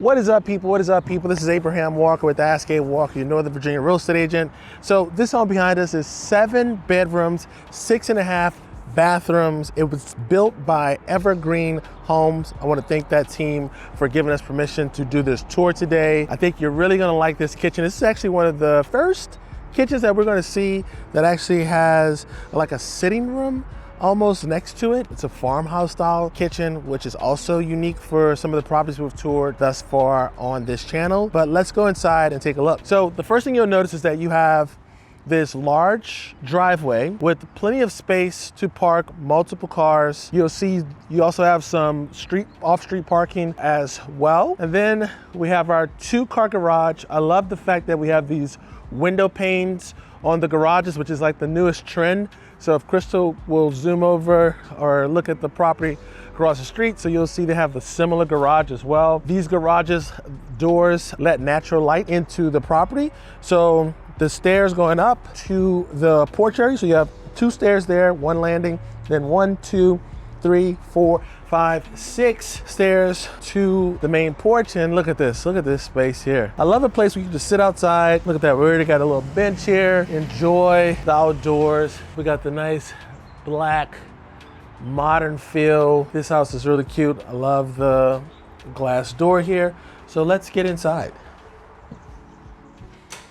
What is up, people? What is up, people? This is Abraham Walker with 𝗙𝗃𝗃𝗍𝗃, your Northern Virginia real estate agent. So this home behind us is 7 bedrooms, 6.5 bathrooms. It was built by Evergreen Homes. I want to thank that team for giving us permission to do this tour today. I think you're really going to like this kitchen. This is actually one of the first kitchens that we're going to see that actually has like a sitting room almost next to it. It's a farmhouse style kitchen, which is also unique for some of the properties we've toured thus far on this channel. But let's go inside and take a look. So the first thing you'll notice is that you have this large driveway with plenty of space to park multiple cars. You'll see you also have some off-street parking as well. And then we have our 2-car garage. I love the fact that we have these window panes on the garages, which is like the newest trend. So if Crystal will zoom over or look at the property across the street, so you'll see they have the similar garage as well. These garages doors let natural light into the property. So the stairs going up to the porch area, so you have 2 stairs there, 1 landing, then 1, 2, 3, 4, 5, 6 stairs to the main porch. And look at this space here. I love a place where you can just sit outside. Look at that, we already got a little bench here. Enjoy the outdoors. We got the nice black modern feel. This house is really cute. I love the glass door here. So let's get inside.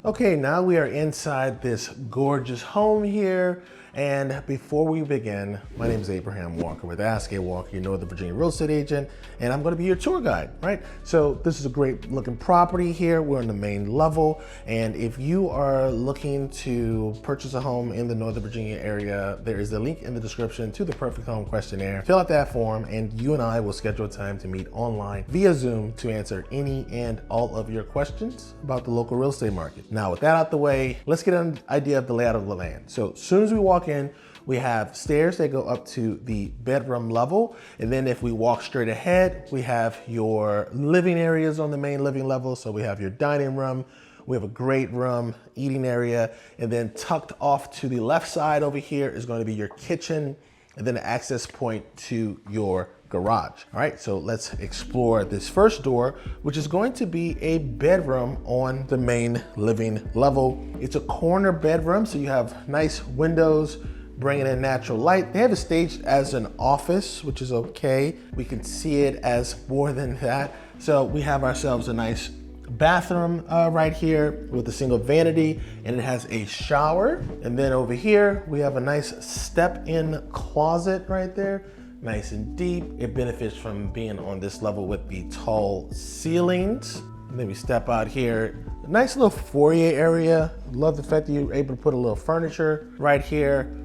Okay, now we are inside this gorgeous home here. And before we begin, my name is Abraham Walker with 𝗙𝗃𝗃𝗍𝗃, your Northern Virginia real estate agent, and I'm going to be your tour guide, right? So this is a great looking property here. We're on the main level, and if you are looking to purchase a home in the Northern Virginia area, there is a link in the description to the Perfect Home questionnaire. Fill out that form, and you and I will schedule a time to meet online via Zoom to answer any and all of your questions about the local real estate market. Now, with that out the way, let's get an idea of the layout of the land. So as soon as we walk in, we have stairs that go up to the bedroom level. And then if we walk straight ahead, we have your living areas on the main living level. So we have your dining room, we have a great room, eating area, and then tucked off to the left side over here is going to be your kitchen, and then an access point to your garage. All right, so let's explore this first door, which is going to be a bedroom on the main living level. It's a corner bedroom, so you have nice windows bringing in natural light. They have it staged as an office, which is okay. We can see it as more than that. So we have ourselves a nice bathroom right here with a single vanity, and it has a shower. And then over here, we have a nice step-in closet right there. Nice and deep. It benefits from being on this level with the tall ceilings. And then we step out here. A nice little foyer area. Love the fact that you're able to put a little furniture right here.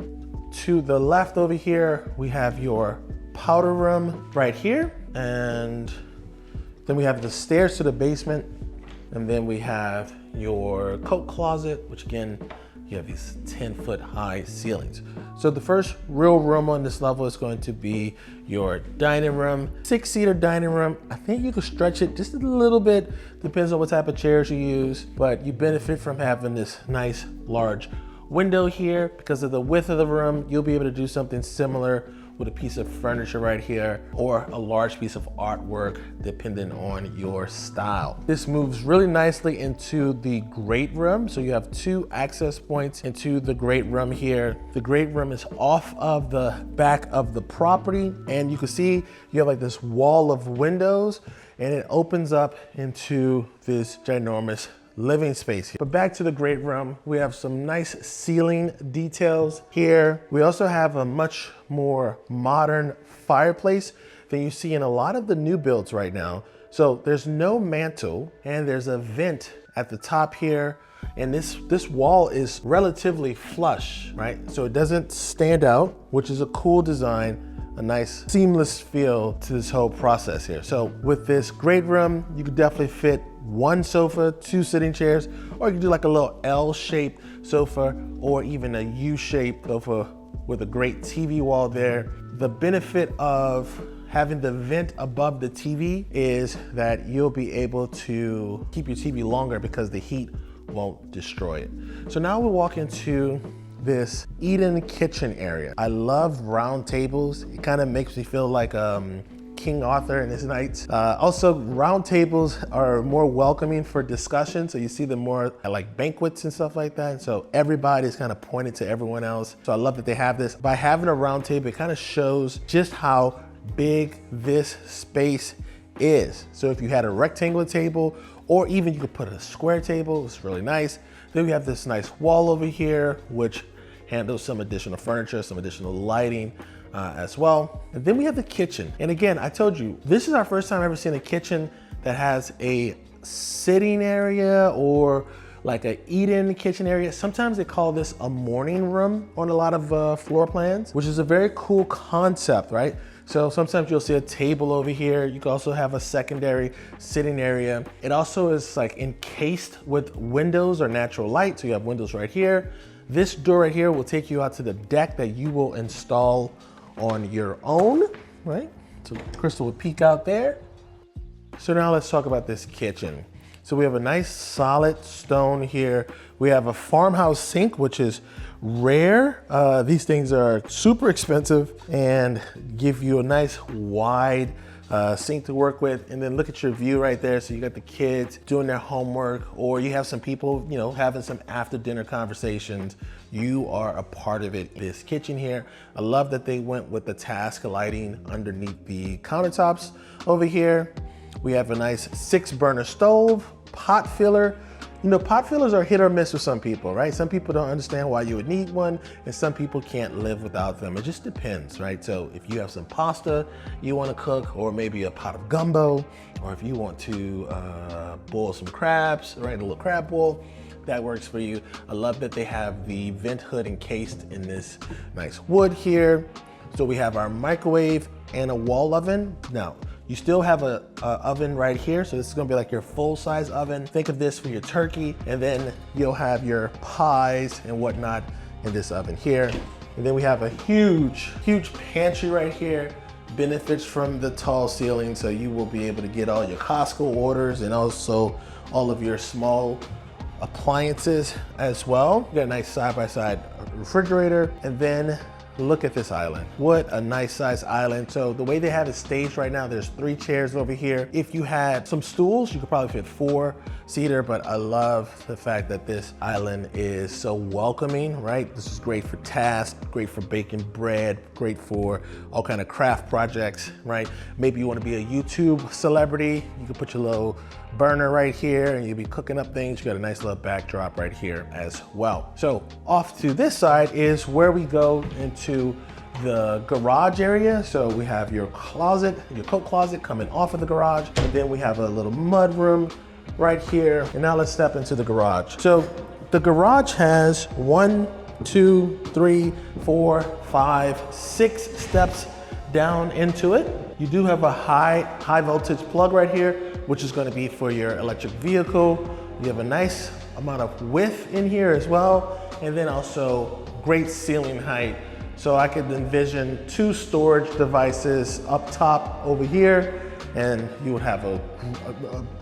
To the left over here, we have your powder room right here. And then we have the stairs to the basement. And then we have your coat closet, which again, you have these 10-foot high ceilings. So the first real room on this level is going to be your dining room, 6-seater dining room. I think you could stretch it just a little bit, depends on what type of chairs you use, but you benefit from having this nice large window here. Because of the width of the room, you'll be able to do something similar with a piece of furniture right here or a large piece of artwork depending on your style. This moves really nicely into the great room. So you have 2 access points into the great room here. The great room is off of the back of the property, and you can see you have like this wall of windows, and it opens up into this ginormous living space here. But back to the great room, we have some nice ceiling details here. We also have a much more modern fireplace than you see in a lot of the new builds right now. So there's no mantle, and there's a vent at the top here. And this wall is relatively flush, right? So it doesn't stand out, which is a cool design. A nice seamless feel to this whole process here. So with this great room, you could definitely fit 1 sofa, 2 sitting chairs, or you could do like a little L-shaped sofa or even a U-shaped sofa with a great TV wall there. The benefit of having the vent above the TV is that you'll be able to keep your TV longer because the heat won't destroy it. So now we'll walk into this eat-in kitchen area. I love round tables. It kind of makes me feel like King Arthur and his knights. Also, round tables are more welcoming for discussion. So you see them more at like banquets and stuff like that. And so everybody's kind of pointed to everyone else. So I love that they have this. By having a round table, it kind of shows just how big this space is. So if you had a rectangular table, or even you could put a square table, it's really nice. Then we have this nice wall over here, which handles some additional furniture, some additional lighting as well. And then we have the kitchen. And again, I told you, this is our first time ever seeing a kitchen that has a sitting area or like a eat-in kitchen area. Sometimes they call this a morning room on a lot of floor plans, which is a very cool concept, right? So sometimes you'll see a table over here. You can also have a secondary sitting area. It also is like encased with windows or natural light. So you have windows right here. This door right here will take you out to the deck that you will install on your own, right? So Crystal will peek out there. So now let's talk about this kitchen. So we have a nice solid stone here. We have a farmhouse sink, which is rare. These things are super expensive and give you a nice wide sink to work with. And then look at your view right there. So you got the kids doing their homework, or you have some people, you know, having some after dinner conversations. You are a part of it. This kitchen here, I love that they went with the task lighting underneath the countertops over here. We have a nice 6-burner stove, pot filler. You know, pot fillers are hit or miss with some people, right? Some people don't understand why you would need one, and some people can't live without them. It just depends, right? So if you have some pasta you want to cook, or maybe a pot of gumbo, or if you want to boil some crabs, right? A little crab boil, that works for you. I love that they have the vent hood encased in this nice wood here. So we have our microwave and a wall oven. Now, you still have a oven right here. So this is gonna be like your full-size oven. Think of this for your turkey, and then you'll have your pies and whatnot in this oven here. And then we have a huge, huge pantry right here. Benefits from the tall ceiling, so you will be able to get all your Costco orders and also all of your small appliances as well. You got a nice side-by-side refrigerator, and then look at this island. What a nice size island. So the way they have it staged right now, there's 3 chairs over here. If you had some stools, you could probably fit 4-seater, but I love the fact that this island is so welcoming, right? This is great for tasks, great for baking bread, great for all kind of craft projects, right? Maybe you want to be a YouTube celebrity. You can put your little burner right here and you'll be cooking up things. You got a nice little backdrop right here as well. So off to this side is where we go into the garage area. So we have your closet, your coat closet coming off of the garage. And then we have a little mud room right here. And now let's step into the garage. So the garage has 1, 2, 3, 4, 5, 6 steps down into it. You do have a high voltage plug right here, which is going to be for your electric vehicle. You have a nice amount of width in here as well. And then also great ceiling height. So I could envision 2 storage devices up top over here, and you would have a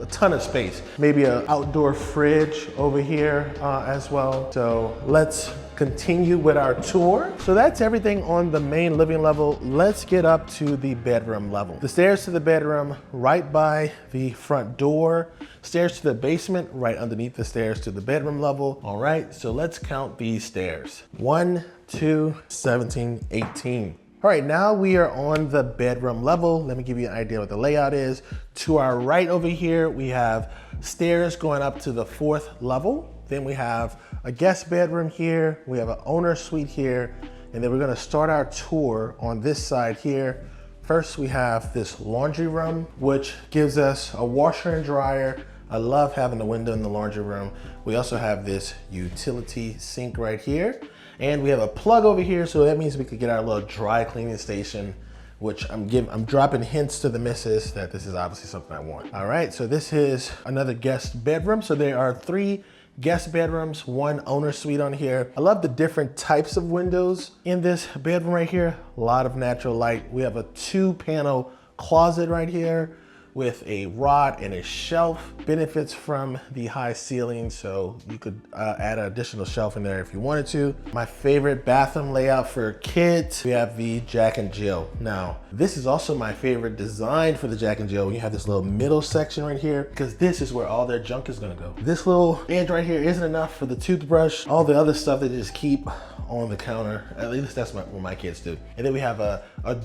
ton of space. Maybe an outdoor fridge over here as well. So let's continue with our tour. So that's everything on the main living level. Let's get up to the bedroom level. The stairs to the bedroom right by the front door. Stairs to the basement right underneath the stairs to the bedroom level. All right, so let's count these stairs. 1, 2, 17, 18. All right, now we are on the bedroom level. Let me give you an idea what the layout is. To our right over here, we have stairs going up to the 4th level. Then we have a guest bedroom here. We have an owner suite here. And then we're gonna start our tour on this side here. First, we have this laundry room, which gives us a washer and dryer. I love having the window in the laundry room. We also have this utility sink right here. And we have a plug over here, so that means we could get our little dry cleaning station, which I'm dropping hints to the missus that this is obviously something I want. All right, so this is another guest bedroom. So there are 3 guest bedrooms, 1 owner suite on here. I love the different types of windows in this bedroom right here. A lot of natural light. We have a 2-panel closet right here. with a rod and a shelf. Benefits from the high ceiling, so you could add an additional shelf in there if you wanted to. My favorite bathroom layout for kids, we have the Jack and Jill. Now, this is also my favorite design for the Jack and Jill. You have this little middle section right here, because this is where all their junk is gonna go. This little edge right here isn't enough for the toothbrush. All the other stuff they just keep on the counter. At least that's what my kids do. And then we have a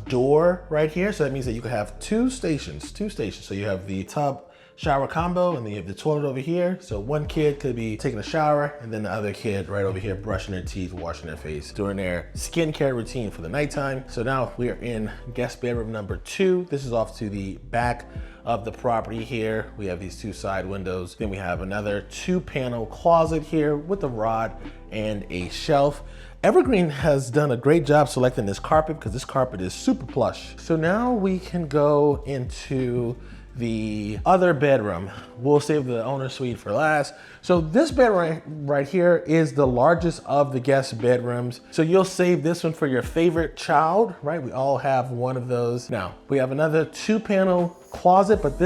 door right here. So that means that you could have two stations. So you have the tub shower combo, and then you have the toilet over here. So one kid could be taking a shower, and then the other kid right over here brushing their teeth, washing their face, doing their skincare routine for the nighttime. So now we are in guest bedroom number 2. This is off to the back of the property here. We have these 2 side windows. Then we have another 2-panel closet here with a rod and a shelf. Evergreen has done a great job selecting this carpet, because this carpet is super plush. So now we can go into the other bedroom. We'll save the owner suite for last. So this bedroom right here is the largest of the guest bedrooms. So you'll save this one for your favorite child, right? We all have one of those. Now, we have another 2-panel closet, but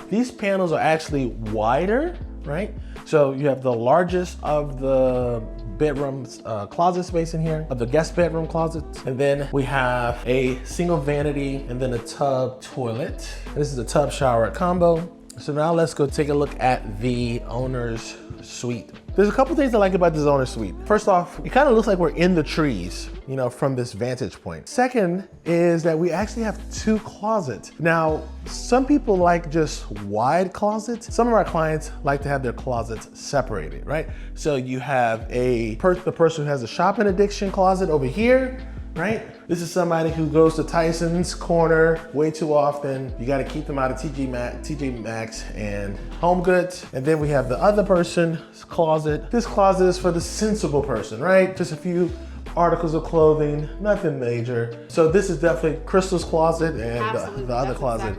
these panels are actually wider, right? So you have the largest of the bedrooms closet space in here, of the guest bedroom closets. And then we have a single vanity and then a tub toilet. This is a tub shower combo. So now let's go take a look at the owner's suite. There's a couple things I like about this owner's suite. First off, it kind of looks like we're in the trees, you know, from this vantage point. Second is that we actually have 2 closets. Now, some people like just wide closets. Some of our clients like to have their closets separated, right? So you have the person who has a shopping addiction closet over here, right? This is somebody who goes to Tyson's Corner way too often. You got to keep them out of TJ Maxx and Home Goods. And then we have the other person's closet. This closet is for the sensible person, right? Just a few articles of clothing, nothing major. So this is definitely Crystal's closet, and the other closet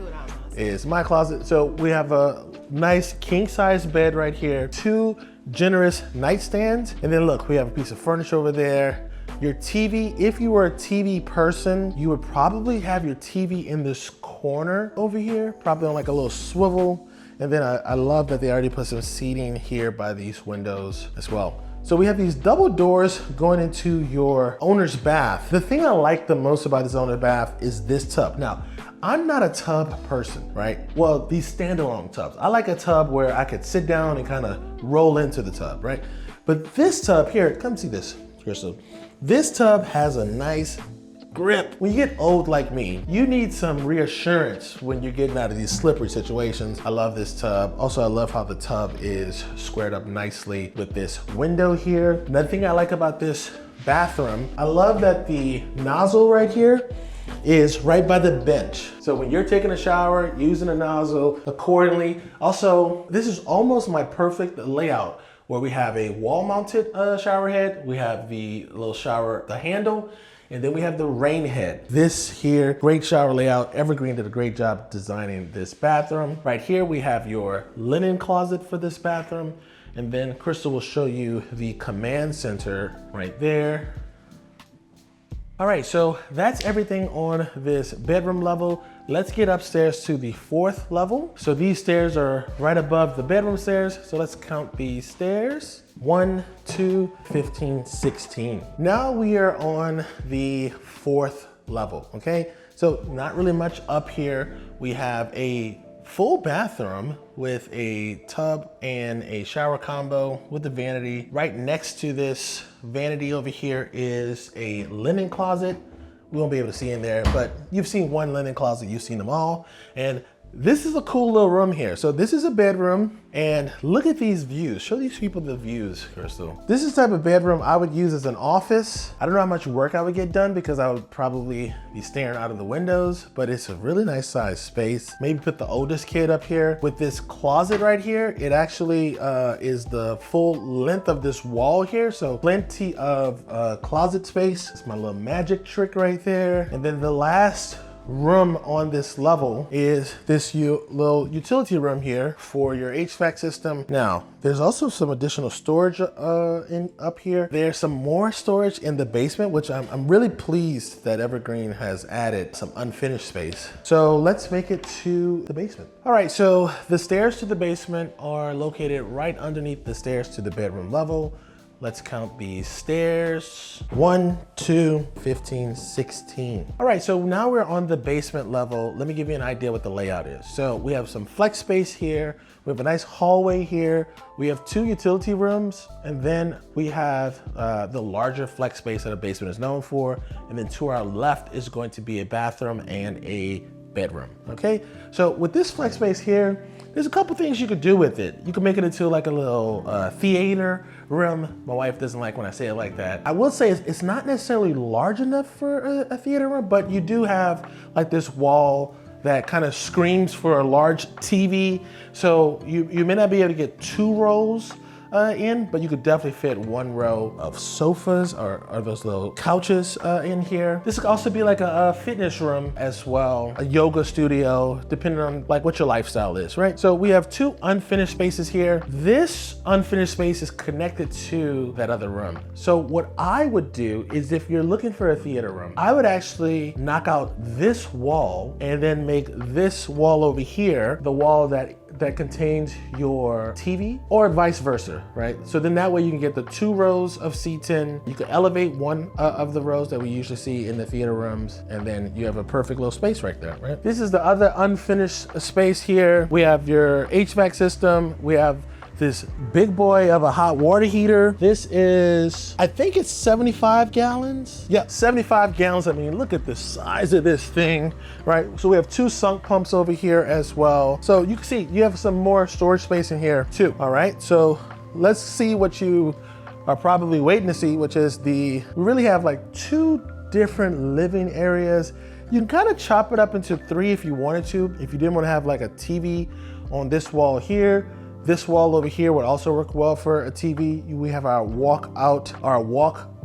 is my closet. So we have a nice king size bed right here, 2 generous nightstands. And then look, we have a piece of furniture over there. Your TV, if you were a TV person, you would probably have your TV in this corner over here, probably on like a little swivel. And then I love that they already put some seating here by these windows as well. So we have these double doors going into your owner's bath. The thing I like the most about this owner's bath is this tub. Now, I'm not a tub person, right? Well, these standalone tubs. I like a tub where I could sit down and kind of roll into the tub, right? But this tub here, come see this, Crystal. This tub has a nice grip. When you get old like me, you need some reassurance when you're getting out of these slippery situations. I love this tub. Also, I love how the tub is squared up nicely with this window here. Another thing I like about this bathroom, I love that the nozzle right here is right by the bench. So when you're taking a shower, using a nozzle accordingly. Also, this is almost my perfect layout, where we have a wall-mounted shower head, we have the little shower, the handle, and then we have the rain head. This here, great shower layout. Evergreen did a great job designing this bathroom. Right here, we have your linen closet for this bathroom, and then Crystal will show you the command center right there. All right, so that's everything on this bedroom level. Let's get upstairs to the 4th level. So these stairs are right above the bedroom stairs. So let's count these stairs. 1, 2, 15, 16. Now we are on the 4th level, okay? So not really much up here. We have a full bathroom with a tub and a shower combo with the vanity. Right next to this vanity over here is a linen closet. We won't be able to see in there, but you've seen one linen closet, you've seen them all. And this is a cool little room here. So this is a bedroom, and look at these views. Show these people the views, Crystal. This is the type of bedroom I would use as an office. I don't know how much work I would get done because I would probably be staring out of the windows, but it's a really nice size space. Maybe put the oldest kid up here. With this closet right here, it actually is the full length of this wall here. So plenty of closet space. It's my little magic trick right there. And then the last room on this level is this little utility room here for your HVAC system. Now, there's also some additional storage up here. There's some more storage in the basement, which I'm really pleased that Evergreen has added some unfinished space. So let's make it to the basement. All right, so the stairs to the basement are located right underneath the stairs to the bedroom level. Let's count these stairs. 1, 2, 15, 16. All right, so now we're on the basement level. Let me give you an idea what the layout is. So we have some flex space here. We have a nice hallway here. We have 2 utility rooms, and then we have the larger flex space that a basement is known for. And then to our left is going to be a bathroom and a bedroom, okay? So with this flex space here, there's a couple things you could do with it. You can make it into like a little theater room. My wife doesn't like when I say it like that. I will say it's not necessarily large enough for a theater room, but you do have like this wall that kind of screams for a large TV. So you may not be able to get 2 rows in, but you could definitely fit 1 row of sofas or those little couches in here. This could also be like a fitness room as well, a yoga studio, depending on like what your lifestyle is, right? So we have 2 unfinished spaces here. This unfinished space is connected to that other room. So what I would do is, if you're looking for a theater room, I would actually knock out this wall and then make this wall over here the wall that contains your TV, or vice versa, right? So then that way you can get the 2 rows of seating. You can elevate one of the rows that we usually see in the theater rooms, and then you have a perfect little space right there, right? This is the other unfinished space here. We have your HVAC system. We have this big boy of a hot water heater. This is, I think it's 75 gallons. Yeah, 75 gallons. I mean, look at the size of this thing, right? So we have 2 sunk pumps over here as well. So you can see you have some more storage space in here too, all right? So let's see what you are probably waiting to see, which is we really have like 2 different living areas. You can kind of chop it up into 3 if you wanted to. If you didn't want to have like a TV on this wall here, this wall over here would also work well for a TV. We have our walk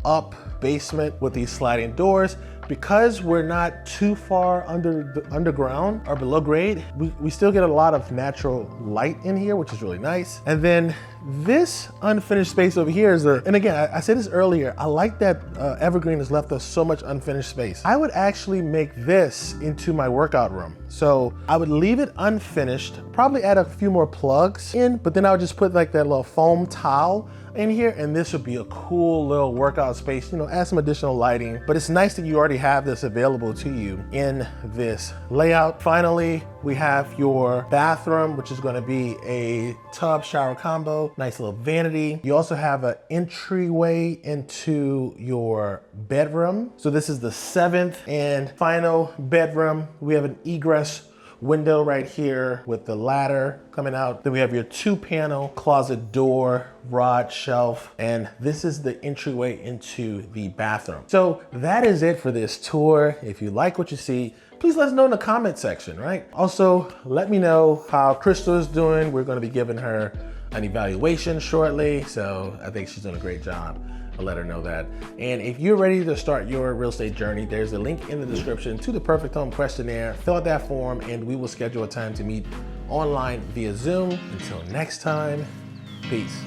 up basement with these sliding doors. Because we're not too far underground or below grade, we still get a lot of natural light in here, which is really nice. And then this unfinished space over here is and again, I said this earlier, I like that Evergreen has left us so much unfinished space. I would actually make this into my workout room. So I would leave it unfinished, probably add a few more plugs in, but then I would just put like that little foam towel in here, and this would be a cool little workout space, you know, add some additional lighting. But it's nice that you already have this available to you in this layout. Finally, we have your bathroom, which is gonna be a tub shower combo, nice little vanity. You also have an entryway into your bedroom. So this is the 7th and final bedroom. We have an egress window right here with the ladder coming out. Then we have your 2-panel closet door, rod shelf, and this is the entryway into the bathroom. So that is it for this tour. If you like what you see, please let us know in the comment section, right? Also, let me know how Crystal is doing. We're gonna be giving her an evaluation shortly, so I think she's doing a great job. I'll let her know that. And if you're ready to start your real estate journey, there's a link in the description to the Perfect Home Questionnaire. Fill out that form and we will schedule a time to meet online via Zoom. Until next time, peace.